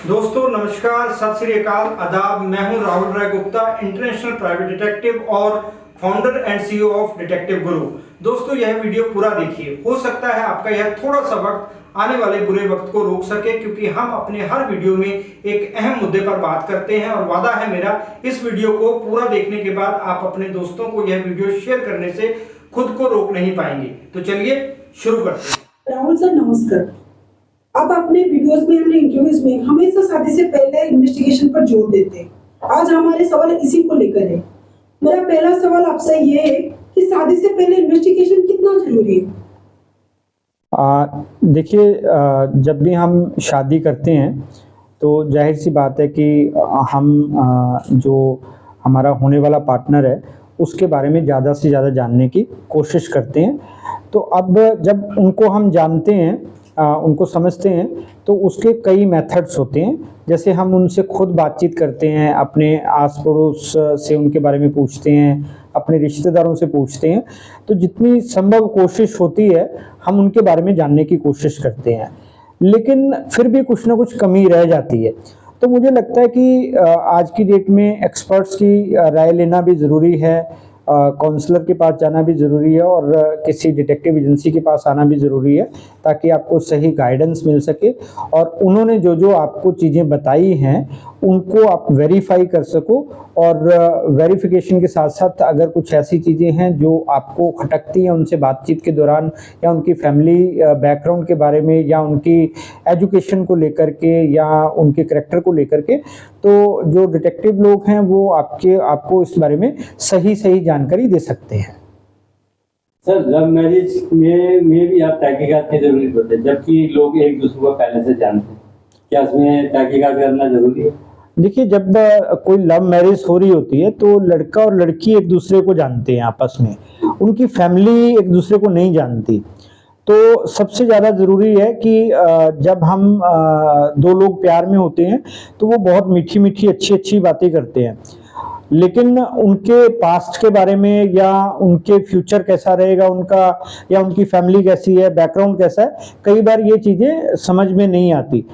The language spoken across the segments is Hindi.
दोस्तों नमस्कार, सत श्री अकाल, आदाब। मैं हूं राहुल राय गुप्ता, इंटरनेशनल प्राइवेट डिटेक्टिव और founder and CEO of detective गुरु। दोस्तों यह वीडियो पूरा देखिए, हो सकता है आपका यह थोड़ा सा वक्त आने वाले बुरे वक्त को रोक सके, क्योंकि हम अपने हर वीडियो में एक अहम मुद्दे पर बात करते हैं और वादा है मेरा, इस वीडियो को पूरा देखने के बाद आप अपने दोस्तों को यह वीडियो शेयर करने से खुद को रोक नहीं पाएंगे। तो चलिए शुरू करते हैं। राहुल सर नमस्कार। आप अपने वीडियोस में और इंटरव्यूज में हमेशा शादी से पहले इन्वेस्टिगेशन पर जोर देते हैं। आज हमारे सवाल इसी को लेकर है। मेरा पहला सवाल आपसे ये है कि शादी से पहले इन्वेस्टिगेशन कितना जरूरी है? देखिए, जब भी हम शादी करते हैं तो जाहिर सी बात है कि हम जो हमारा होने वाला पार्टनर है उसके बारे में ज़्यादा से ज़्यादा जानने की कोशिश करते हैं। तो अब जब उनको हम जानते हैं, उनको समझते हैं, तो उसके कई मेथड्स होते हैं। जैसे हम उनसे खुद बातचीत करते हैं, अपने आस पड़ोस से उनके बारे में पूछते हैं, अपने रिश्तेदारों से पूछते हैं। तो जितनी संभव कोशिश होती है हम उनके बारे में जानने की कोशिश करते हैं, लेकिन फिर भी कुछ ना कुछ कमी रह जाती है। तो मुझे लगता है कि आज की डेट में एक्सपर्ट्स की राय लेना भी ज़रूरी है, काउंसलर के पास जाना भी ज़रूरी है और किसी डिटेक्टिव एजेंसी के पास आना भी ज़रूरी है, ताकि आपको सही गाइडेंस मिल सके और उन्होंने जो जो आपको चीज़ें बताई हैं उनको आप वेरीफाई कर सको। और वेरिफिकेशन के साथ साथ अगर कुछ ऐसी चीज़ें हैं जो आपको खटकती हैं उनसे बातचीत के दौरान, या उनकी फैमिली बैकग्राउंड के बारे में, या उनकी एजुकेशन को लेकर के, या उनके करैक्टर को लेकर के, तो जो डिटेक्टिव लोग हैं वो आपको इस बारे में सही जानकारी दे सकते हैं। सर, लव मैरिज में भी आप तहकीकात की जरूरी होती है, जबकि लोग एक दूसरे को पहले से जानते हैं। क्या इसमें तहकीकात करना जरूरी है? देखिए, जब कोई लव मैरिज हो रही होती है तो लड़का और लड़की एक दूसरे को जानते हैं आपस में, उनकी फैमिली एक दूसरे को नहीं जानती। तो सबसे ज़्यादा ज़रूरी है कि जब हम दो लोग प्यार में होते हैं तो वो बहुत मीठी मीठी अच्छी बातें करते हैं, लेकिन उनके पास्ट के बारे में, या उनके फ्यूचर कैसा रहेगा उनका, या उनकी फैमिली कैसी है, बैकग्राउंड कैसा है, कई बार ये चीज़ें समझ में नहीं आती।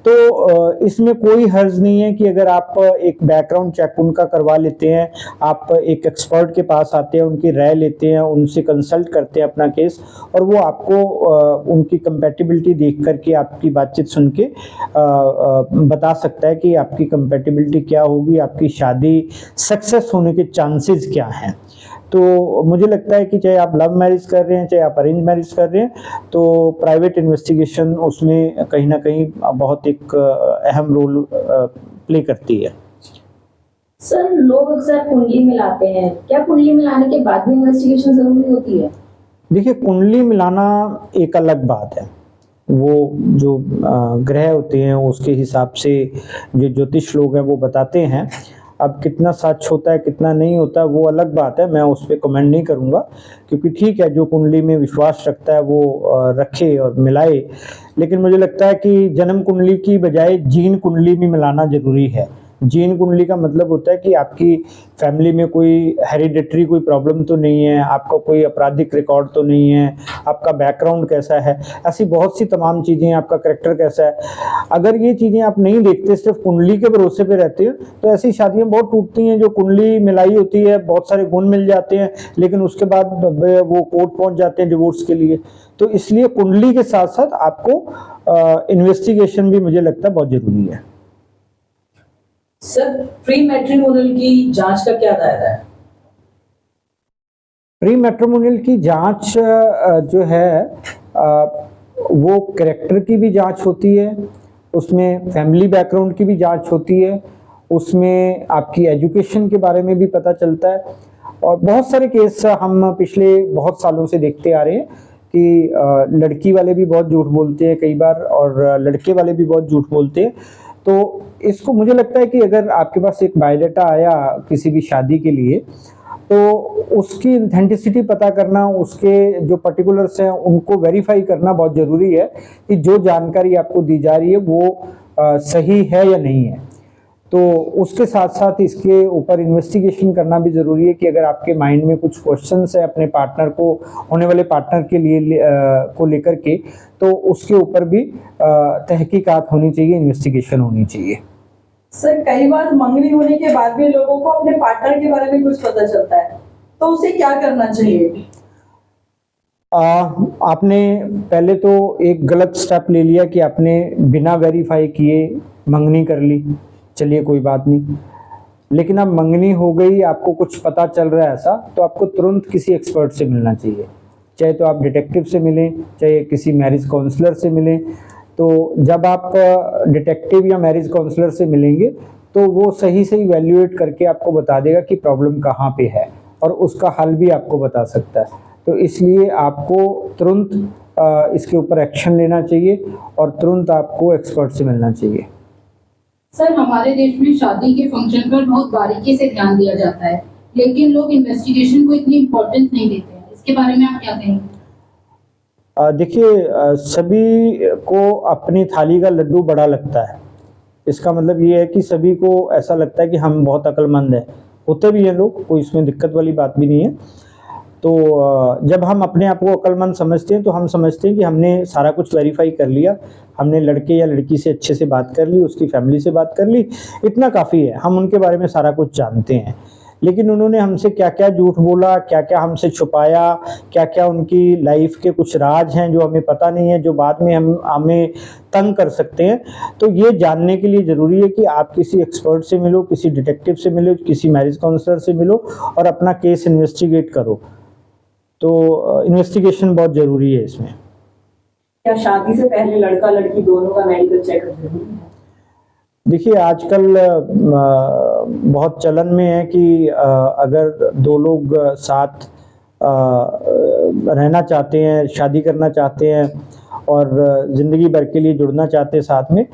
तो इसमें कोई हर्ज नहीं है कि अगर आप एक बैकग्राउंड चेक उनका करवा लेते हैं, आप एक एक्सपर्ट के पास आते हैं, उनकी राय लेते हैं, उनसे कंसल्ट करते हैं अपना केस, और वो आपको उनकी कंपैटिबिलिटी देख करके, आपकी बातचीत सुन के बता सकता है कि आपकी कंपैटिबिलिटी क्या होगी, आपकी शादी सक्सेस होने के चांसेस क्या हैं। तो मुझे लगता है कि चाहे आप लव मैरिज कर रहे हैं, चाहे आप अरेंज मैरिज कर रहे हैं, तो प्राइवेट इन्वेस्टिगेशन उसमें कहीं ना कहीं बहुत एक अहम रोल प्ले करती है। सर, लोग अक्सर कुंडली मिलाते हैं, क्या कुंडली मिलाने के बाद भी इन्वेस्टिगेशन जरूरी होती है? देखिए, कुंडली मिलाना एक अलग बात है। वो जो ग्रह होते हैं उसके हिसाब से जो ज्योतिष लोग हैं वो बताते हैं। अब कितना सच होता है कितना नहीं होता वो अलग बात है, मैं उस पर कमेंट नहीं करूँगा, क्योंकि ठीक है, जो कुंडली में विश्वास रखता है वो रखे और मिलाए। लेकिन मुझे लगता है कि जन्म कुंडली की बजाय जीन कुंडली भी मिलाना ज़रूरी है। जीन कुंडली का मतलब होता है कि आपकी फैमिली में कोई हेरिडेटरी कोई प्रॉब्लम तो नहीं है, आपका कोई आपराधिक रिकॉर्ड तो नहीं है, आपका बैकग्राउंड कैसा है, ऐसी बहुत सी तमाम चीज़ें, आपका करैक्टर कैसा है। अगर ये चीज़ें आप नहीं देखते, सिर्फ कुंडली के भरोसे पे रहते हो, तो ऐसी शादियाँ बहुत टूटती हैं। जो कुंडली मिलाई होती है, बहुत सारे गुण मिल जाते हैं, लेकिन उसके बाद वो कोर्ट पहुँच जाते हैं डिवोर्स के लिए। तो इसलिए कुंडली के साथ साथ आपको इन्वेस्टिगेशन भी मुझे लगता है बहुत ज़रूरी है। सर, प्री मैट्रिमोनियल की जांच का क्या दायरा है? प्री मैट्रिमोनियल की जांच जो है वो कैरेक्टर की भी जांच होती है, उसमें फैमिली बैकग्राउंड की भी जांच होती है, उसमें आपकी एजुकेशन के बारे में भी पता चलता है। और बहुत सारे केस हम पिछले बहुत सालों से देखते आ रहे हैं कि लड़की वाले भी बहुत झूठ बोलते हैं कई बार, और लड़के वाले भी बहुत झूठ बोलते हैं। तो इसको मुझे लगता है कि अगर आपके पास एक बायोडाटा आया किसी भी शादी के लिए, तो उसकी ऑथेंटिसिटी पता करना, उसके जो पर्टिकुलर्स हैं उनको वेरीफाई करना बहुत ज़रूरी है कि जो जानकारी आपको दी जा रही है वो सही है या नहीं है। तो उसके साथ साथ इसके ऊपर इन्वेस्टिगेशन करना भी ज़रूरी है कि अगर आपके माइंड में कुछ क्वेश्चंस है अपने पार्टनर को, होने वाले पार्टनर के लिए को लेकर के, तो उसके ऊपर भी तहकीकात होनी चाहिए, इन्वेस्टिगेशन होनी चाहिए। सर कई बार मंगनी होने के बाद भी लोगों को अपने पार्टनर के बारे में कुछ पता चलता है, तो उसे क्या करना चाहिए? आपने पहले तो एक गलत स्टेप ले लिया कि आपने बिना वेरीफाई किए मंगनी कर ली, चलिए कोई बात नहीं। लेकिन अब मंगनी हो गई, आपको कुछ पता चल रहा है ऐसा, तो आपको तुरंत किसी एक्सपर्ट से मिलना चाहिए। चाहे तो आप डिटेक्टिव से मिलें, चाहे किसी मैरिज काउंसलर से मिलें। तो जब आप डिटेक्टिव या मैरिज काउंसलर से मिलेंगे तो वो सही से इवैल्यूएट करके आपको बता देगा कि प्रॉब्लम कहाँ पे है और उसका हल भी आपको बता सकता है। तो इसलिए आपको तुरंत इसके ऊपर एक्शन लेना चाहिए और तुरंत आपको एक्सपर्ट से मिलना चाहिए। सर हमारे देश में शादी के फंक्शन पर बहुत बारीकी से ध्यान दिया जाता है, लेकिन लोग इन्वेस्टिगेशन को इतनी इम्पोर्टेंस नहीं देते हैं। इसके बारे में आप क्या कहेंगे? देखिए, सभी को अपनी थाली का लड्डू बड़ा लगता है। इसका मतलब ये है कि सभी को ऐसा लगता है कि हम बहुत अक्लमंद हैं। होते भी हैं लोग, कोई इसमें दिक्कत वाली बात भी नहीं है। तो जब हम अपने आप को अक्लमंद समझते हैं तो हम समझते हैं कि हमने सारा कुछ वेरीफाई कर लिया, हमने लड़के या लड़की से अच्छे से बात कर ली, उसकी फैमिली से बात कर ली, इतना काफ़ी है, हम उनके बारे में सारा कुछ जानते हैं। लेकिन उन्होंने हमसे क्या क्या झूठ बोला, क्या क्या हमसे छुपाया, क्या क्या उनकी लाइफ के कुछ राज हैं जो हमें पता नहीं है, जो बाद में हमें तंग कर सकते हैं। तो ये जानने के लिए ज़रूरी है कि आप किसी एक्सपर्ट से मिलो, किसी डिटेक्टिव से मिलो, किसी मैरिज काउंसलर से मिलो और अपना केस इन्वेस्टिगेट करो। तो इन्वेस्टिगेशन बहुत ज़रूरी है इसमें। क्या शादी से पहले लड़का लड़की दोनों का मेडिकल चेकअप जरूरी है? देखिए, आजकल बहुत चलन में है कि अगर दो लोग साथ रहना चाहते हैं, शादी करना चाहते हैं और ज़िंदगी भर के लिए जुड़ना चाहते हैं साथ में,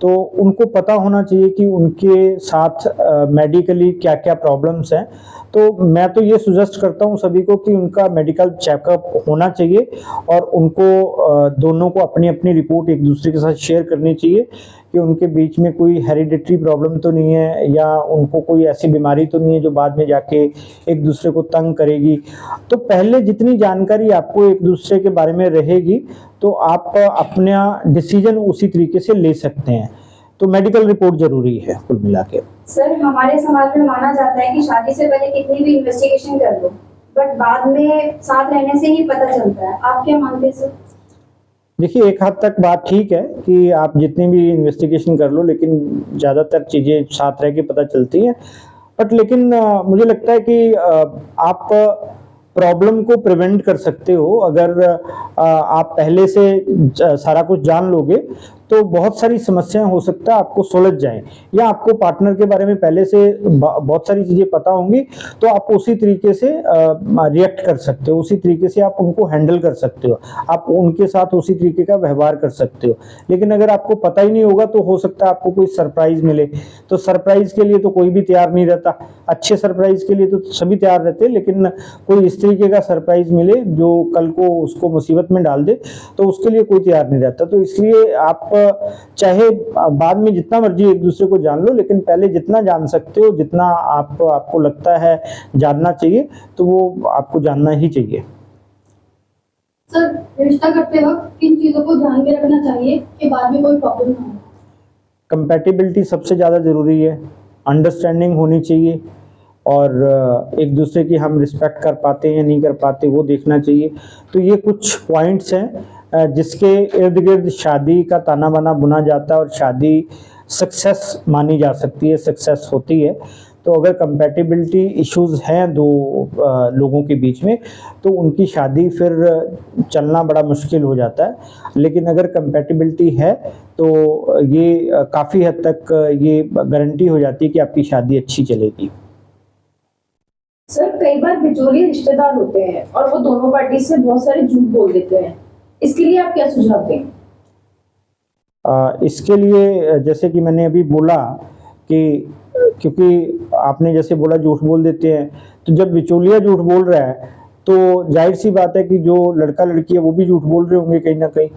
तो उनको पता होना चाहिए कि उनके साथ मेडिकली क्या क्या प्रॉब्लम्स हैं। तो मैं तो ये सजेस्ट करता हूँ सभी को कि उनका मेडिकल चेकअप होना चाहिए और उनको दोनों को अपनी अपनी रिपोर्ट एक दूसरे के साथ शेयर करनी चाहिए कि उनके बीच में कोई हेरिडिटरी प्रॉब्लम तो नहीं है या उनको कोई ऐसी बीमारी तो नहीं है जो बाद में जाके एक दूसरे को तंग करेगी। तो पहले जितनी जानकारी आपको एक दूसरे के बारे में रहेगी तो आप अपना डिसीजन उसी तरीके से ले सकते हैं। तो मेडिकल रिपोर्ट जरूरी है कुल मिला के। सर हमारे समाज में माना जाता है कि शादी से पहले कितनी भी इन्वेस्टिगेशन कर लो, बट बाद में साथ रहने से ही पता चलता है। आप क्या मानते हैं सर? देखिए, एक हद तक बात ठीक है कि आप जितनी भी इन्वेस्टिगेशन कर लो, लेकिन ज़्यादातर चीज़ें साथ रह के पता चलती हैं। बट लेकिन मुझे लगता है कि आप प्रॉब्लम को प्रिवेंट कर सकते हो। अगर आप पहले से सारा कुछ जान लोगे तो बहुत सारी समस्याएं हो सकता है आपको सुलझ जाएं, या आपको पार्टनर के बारे में पहले से बहुत सारी चीज़ें पता होंगी तो आप उसी तरीके से रिएक्ट कर सकते हो, उसी तरीके से आप उनको हैंडल कर सकते हो, आप उनके साथ उसी तरीके का व्यवहार कर सकते हो। लेकिन अगर आपको पता ही नहीं होगा तो हो सकता है आपको कोई सरप्राइज मिले। तो सरप्राइज के लिए तो कोई भी तैयार नहीं रहता, अच्छे सरप्राइज के लिए तो सभी तैयार रहते हैं, लेकिन कोई इस तरीके का सरप्राइज मिले जो कल को उसको मुसीबत में डाल दे तो उसके लिए कोई तैयार नहीं रहता। तो इसलिए आप चाहे बाद में जितना मर्जी एक दूसरे को जान लो, लेकिन पहले जितना जान सकते हो, जितना आपको लगता है जानना चाहिए, तो वो आपको जानना ही चाहिए। सर रिश्ता करते वक्त किन चीजों को ध्यान में रखना चाहिए कि बाद में कोई प्रॉब्लम ना हो? कंपैटिबिलिटी सबसे ज़्यादा ज़रूरी है, अंडरस्टैंडिंग होनी चाहिए और एक दूसरे की हम रिस्पेक्ट कर पाते हैं या नहीं कर पाते वो देखना चाहिए। तो ये कुछ पॉइंट्स हैं जिसके इर्द गिर्द शादी का ताना बाना बुना जाता है और शादी सक्सेस मानी जा सकती है, सक्सेस होती है। तो अगर कंपैटिबिलिटी इश्यूज हैं दो लोगों के बीच में तो उनकी शादी फिर चलना बड़ा मुश्किल हो जाता है। लेकिन अगर कंपैटिबिलिटी है तो ये काफ़ी हद तक ये गारंटी हो जाती है कि आपकी शादी अच्छी चलेगी। सर कई बार बिचौलिए रिश्तेदार होते हैं और वो दोनों पार्टी से बहुत सारे झूठ बोल देते हैं, इसके लिए आप क्या सुझाव देंगे? इसके लिए जैसे कि मैंने अभी बोला कि क्योंकि आपने जैसे बोला झूठ बोल देते हैं, तो जब बिचौलिया झूठ बोल रहा है तो जाहिर सी बात है कि जो लड़का लड़की है वो भी झूठ बोल रहे होंगे कहीं ना कहीं।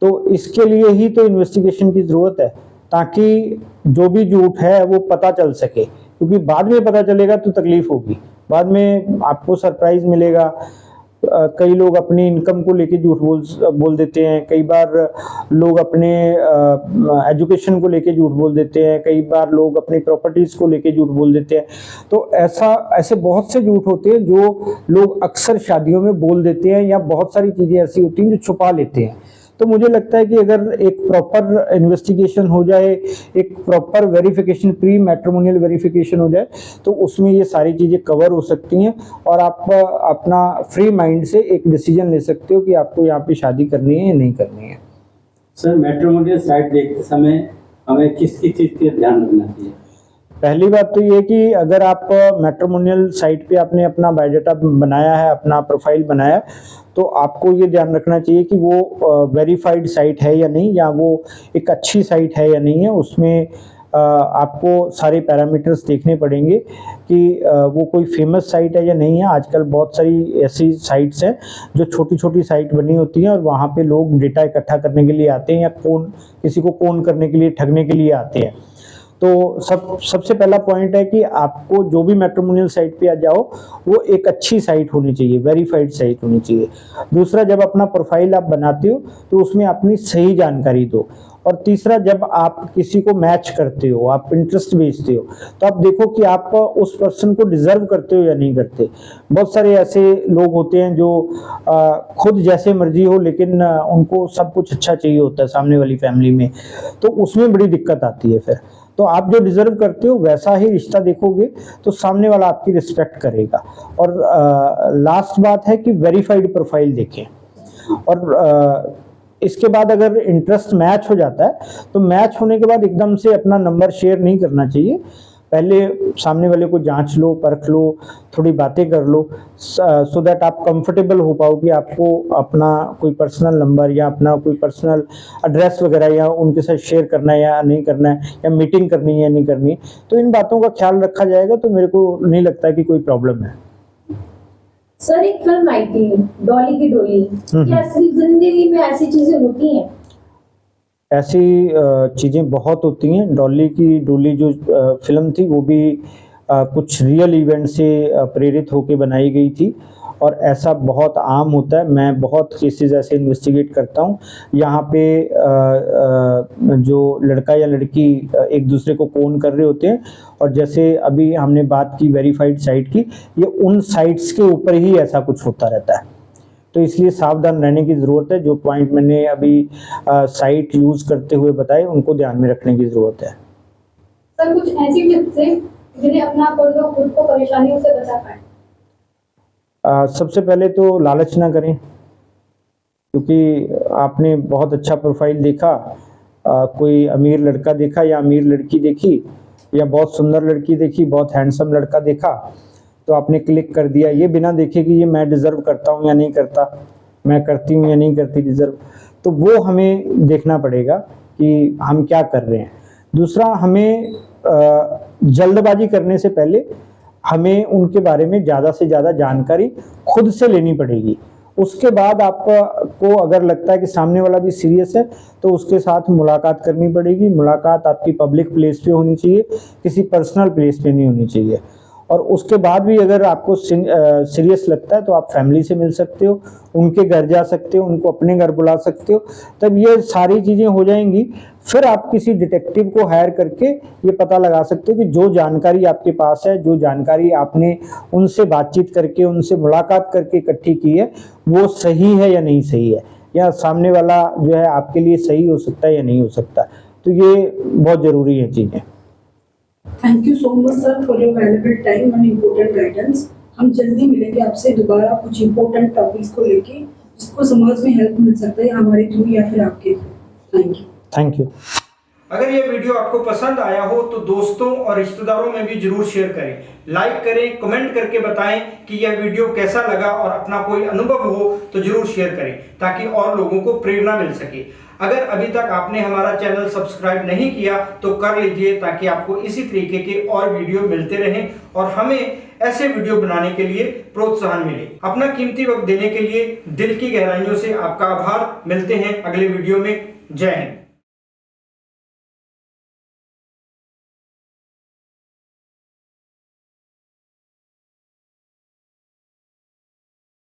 तो इसके लिए ही तो इन्वेस्टिगेशन की ज़रूरत है ताकि जो भी झूठ है वो पता चल सके, क्योंकि बाद में पता चलेगा तो तकलीफ होगी, बाद में आपको सरप्राइज मिलेगा। कई लोग अपनी इनकम को लेके झूठ बोल देते हैं, कई बार लोग अपने एजुकेशन को लेके झूठ बोल देते हैं, कई बार लोग अपनी प्रॉपर्टीज़ को लेके झूठ बोल देते हैं। तो ऐसे बहुत से झूठ होते हैं जो लोग अक्सर शादियों में बोल देते हैं, या बहुत सारी चीज़ें ऐसी होती हैं जो छुपा लेते हैं। तो मुझे लगता है कि अगर एक प्रॉपर इन्वेस्टिगेशन हो जाए, एक proper verification, pre matrimonial verification हो जाए, तो उसमें ये सारी चीज़ें कवर हो सकती हैं और आप अपना फ्री माइंड से एक डिसीजन ले सकते हो कि आपको यहाँ पे शादी करनी है या नहीं करनी है। सर, मैट्रिमोनियल साइट देखते समय हमें किस चीज़ का ध्यान रखना चाहिए? पहली बात तो ये कि अगर आप मैट्रिमोनियल साइट पे आपने अपना बायोडाटा बनाया है, अपना प्रोफाइल बनाया, तो आपको ये ध्यान रखना चाहिए कि वो वेरीफाइड साइट है या नहीं, या वो एक अच्छी साइट है या नहीं है। उसमें आपको सारे पैरामीटर्स देखने पड़ेंगे कि वो कोई फेमस साइट है या नहीं है। आजकल बहुत सारी ऐसी साइट्स हैं जो छोटी छोटी साइट बनी होती हैं और वहाँ पे लोग डेटा इकट्ठा करने के लिए आते हैं, या किसी को कॉन करने के लिए, ठगने के लिए आते हैं। तो सबसे पहला पॉइंट है कि आपको जो भी मैट्रिमोनियल साइट पे आ जाओ, वो एक अच्छी साइट होनी चाहिए, वेरीफाइड साइट होनी चाहिए। दूसरा, जब अपना प्रोफाइल आप बनाते हो तो उसमें अपनी सही जानकारी दो। और तीसरा, जब आप किसी को मैच करते हो, आप इंटरेस्ट बेचते हो, तो आप देखो कि आप उस पर्सन को डिजर्व करते हो या नहीं करते। बहुत सारे ऐसे लोग होते हैं जो खुद जैसे मर्जी हो, लेकिन उनको सब कुछ अच्छा चाहिए होता है सामने वाली फैमिली में, तो उसमें बड़ी दिक्कत आती है। फिर तो आप जो डिजर्व करते हो वैसा ही रिश्ता देखोगे तो सामने वाला आपकी रिस्पेक्ट करेगा। और लास्ट बात है कि वेरीफाइड प्रोफाइल देखें। और इसके बाद अगर इंटरेस्ट मैच हो जाता है तो मैच होने के बाद एकदम से अपना नंबर शेयर नहीं करना चाहिए। पहले सामने वाले को जांच लो, परख लो, थोड़ी बातें कर लो, सो दैट आप कंफर्टेबल हो पाओ कि आपको अपना कोई पर्सनल नंबर या अपना कोई पर्सनल एड्रेस वगैरह या उनके साथ शेयर करना है या नहीं करना है, या मीटिंग करनी है या नहीं करनी है। तो इन बातों का ख्याल रखा जाएगा तो मेरे को नहीं लगता कि कोई प्रॉब्लम है। सर, एक फिल्म आई थी डॉली की डोली, क्या असली जिंदगी में ऐसी चीजें होती हैं? ऐसी चीज़ें बहुत होती हैं। डॉली की डोली जो फिल्म थी वो भी कुछ रियल इवेंट से प्रेरित होकर बनाई गई थी, और ऐसा बहुत आम होता है। मैं बहुत केसेस ऐसे इन्वेस्टिगेट करता हूँ। यहाँ पे जो लड़का या लड़की एक दूसरे को कॉन कर रहे होते हैं, और जैसे अभी हमने बात की वेरीफाइड साइट की, ये उन साइट्स के ऊपर ही ऐसा कुछ होता रहता है। तो इसलिए सावधान रहने की ज़रूरत है। जो पॉइंट मैंने अभी साइट यूज़ करते हुए बताए, उनको ध्यान में रखने की ज़रूरत है। सर, कुछ ऐसी टिप्स हैं जिन्हें अपना कर लो, खुद को परेशानियों से बचा पाए? सबसे पहले तो लालच ना करें, क्योंकि आपने बहुत अच्छा प्रोफाइल देखा, कोई अमीर लड़का देखा या अमीर लड़की देखी, या बहुत सुंदर लड़की देखी, बहुत हैंडसम लड़का देखा, तो आपने क्लिक कर दिया, ये बिना देखे कि ये मैं डिज़र्व करता हूँ या नहीं करता, मैं करती हूँ या नहीं करती डिज़र्व। तो वो हमें देखना पड़ेगा कि हम क्या कर रहे हैं। दूसरा, हमें जल्दबाजी करने से पहले हमें उनके बारे में ज़्यादा से ज़्यादा जानकारी खुद से लेनी पड़ेगी। उसके बाद आपको अगर लगता है कि सामने वाला भी सीरियस है, तो उसके साथ मुलाकात करनी पड़ेगी। मुलाकात आपकी पब्लिक प्लेस पे होनी चाहिए, किसी पर्सनल प्लेस पे नहीं होनी चाहिए। और उसके बाद भी अगर आपको सीरियस लगता है तो आप फैमिली से मिल सकते हो, उनके घर जा सकते हो, उनको अपने घर बुला सकते हो। तब ये सारी चीज़ें हो जाएंगी, फिर आप किसी डिटेक्टिव को हायर करके ये पता लगा सकते हो कि जो जानकारी आपके पास है, जो जानकारी आपने उनसे बातचीत करके, उनसे मुलाकात करके इकट्ठी की है, वो सही है या नहीं सही है, या सामने वाला जो है आपके लिए सही हो सकता है या नहीं हो सकता। तो ये बहुत ज़रूरी है चीज़ें। Thank you so much sir for your valuable time and important guidance. हम जल्दी मिलेंगे आपसे दोबारा कुछ इम्पोर्टेंट टॉपिक्स को लेके, जिसको समाज में हेल्प मिल सकता है हमारे थ्रू या फिर आपके through. Thank you. Thank you. अगर ये वीडियो आपको पसंद आया हो तो दोस्तों और रिश्तेदारों में भी जरूर शेयर करें, लाइक करें, कमेंट करके बताएं कि यह वीडियो कैसा लगा, और अपना कोई अनुभव हो तो जरूर शेयर करें ताकि और लोगों को प्रेरणा मिल सके। अगर अभी तक आपने हमारा चैनल सब्सक्राइब नहीं किया तो कर लीजिए, ताकि आपको इसी तरीके के और वीडियो मिलते रहें और हमें ऐसे वीडियो बनाने के लिए प्रोत्साहन मिले। अपना कीमती वक्त देने के लिए दिल की गहराइयों से आपका आभार। मिलते हैं अगले वीडियो में। जय हिंद।